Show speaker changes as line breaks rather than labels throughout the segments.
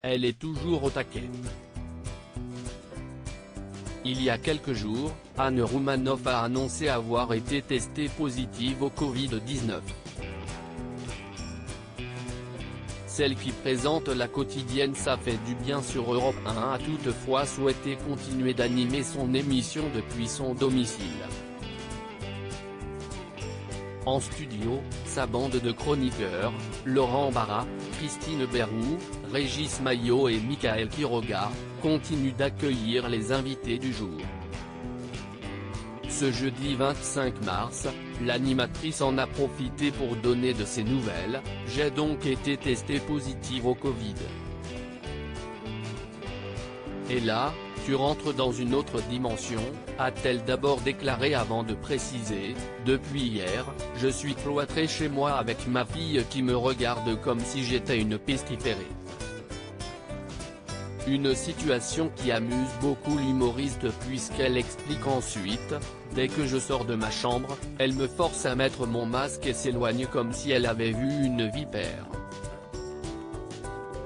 elle est toujours au taquet. Il y a quelques jours, Anne Roumanoff a annoncé avoir été testée positive au Covid-19. Celle qui présente la quotidienne Ça fait du bien sur Europe 1 a toutefois souhaité continuer d'animer son émission depuis son domicile. En studio, sa bande de chroniqueurs, Laurent Barra, Christine Berrou, Régis Maillot et Michael Quiroga, continuent d'accueillir les invités du jour. Ce jeudi 25 mars, l'animatrice en a profité pour donner de ses nouvelles. « J'ai donc été testée positive au Covid. Et là, tu rentres dans une autre dimension », a-t-elle d'abord déclaré avant de préciser « Depuis hier, je suis cloîtrée chez moi avec ma fille qui me regarde comme si j'étais une pestiférée ». Une situation qui amuse beaucoup l'humoriste puisqu'elle explique ensuite « Dès que je sors de ma chambre, elle me force à mettre mon masque et s'éloigne comme si elle avait vu une vipère ».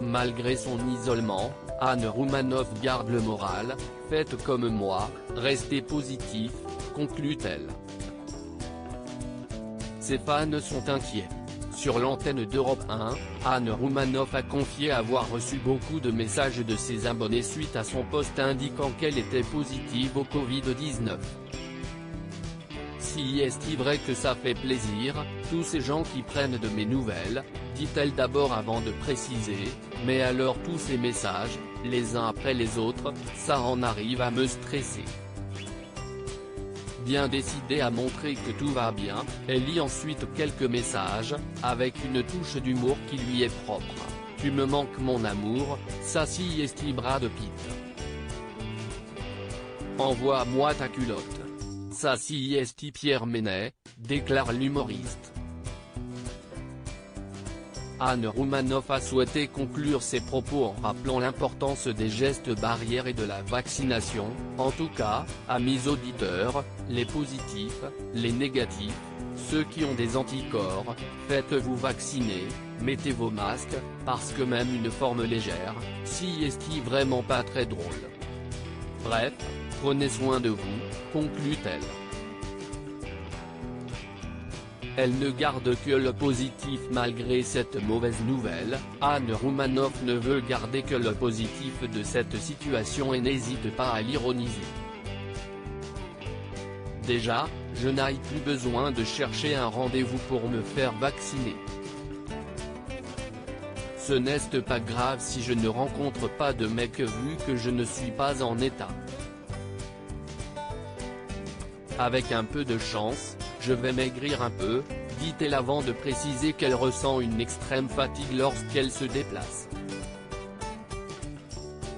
Malgré son isolement, Anne Roumanoff garde le moral, « Faites comme moi, restez positif », conclut-elle. Ses fans sont inquiets. Sur l'antenne d'Europe 1, Anne Roumanoff a confié avoir reçu beaucoup de messages de ses abonnés suite à son post indiquant qu'elle était positive au Covid-19. Si est-il vrai que ça fait plaisir, tous ces gens qui prennent de mes nouvelles, dit-elle d'abord avant de préciser, mais alors tous ces messages, les uns après les autres, ça en arrive à me stresser. Bien décidée à montrer que tout va bien, elle lit ensuite quelques messages, avec une touche d'humour qui lui est propre. « Tu me manques mon amour, ça si est Brad Pitt. Envoie-moi ta culotte. Ça si est Pierre Ménet », déclare l'humoriste. Anne Roumanoff a souhaité conclure ses propos en rappelant l'importance des gestes barrières et de la vaccination. « En tout cas, amis auditeurs, les positifs, les négatifs, ceux qui ont des anticorps, faites-vous vacciner, mettez vos masques, parce que même une forme légère, si est vraiment pas très drôle. Bref, prenez soin de vous », conclut-elle. Elle ne garde que le positif malgré cette mauvaise nouvelle. Anne Roumanoff ne veut garder que le positif de cette situation et n'hésite pas à l'ironiser. Déjà, je n'ai plus besoin de chercher un rendez-vous pour me faire vacciner. Ce n'est pas grave si je ne rencontre pas de mec vu que je ne suis pas en état. Avec un peu de chance, je vais maigrir un peu, dit-elle avant de préciser qu'elle ressent une extrême fatigue lorsqu'elle se déplace.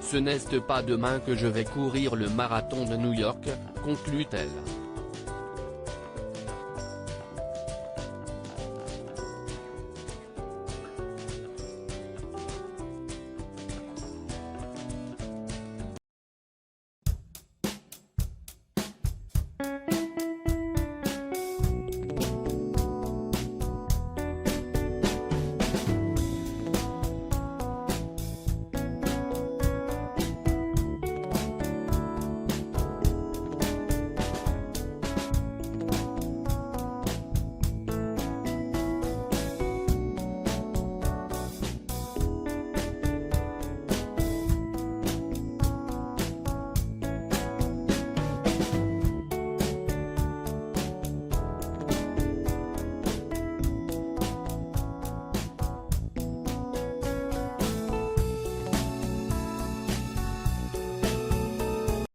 Ce n'est pas demain que je vais courir le marathon de New York, conclut-elle.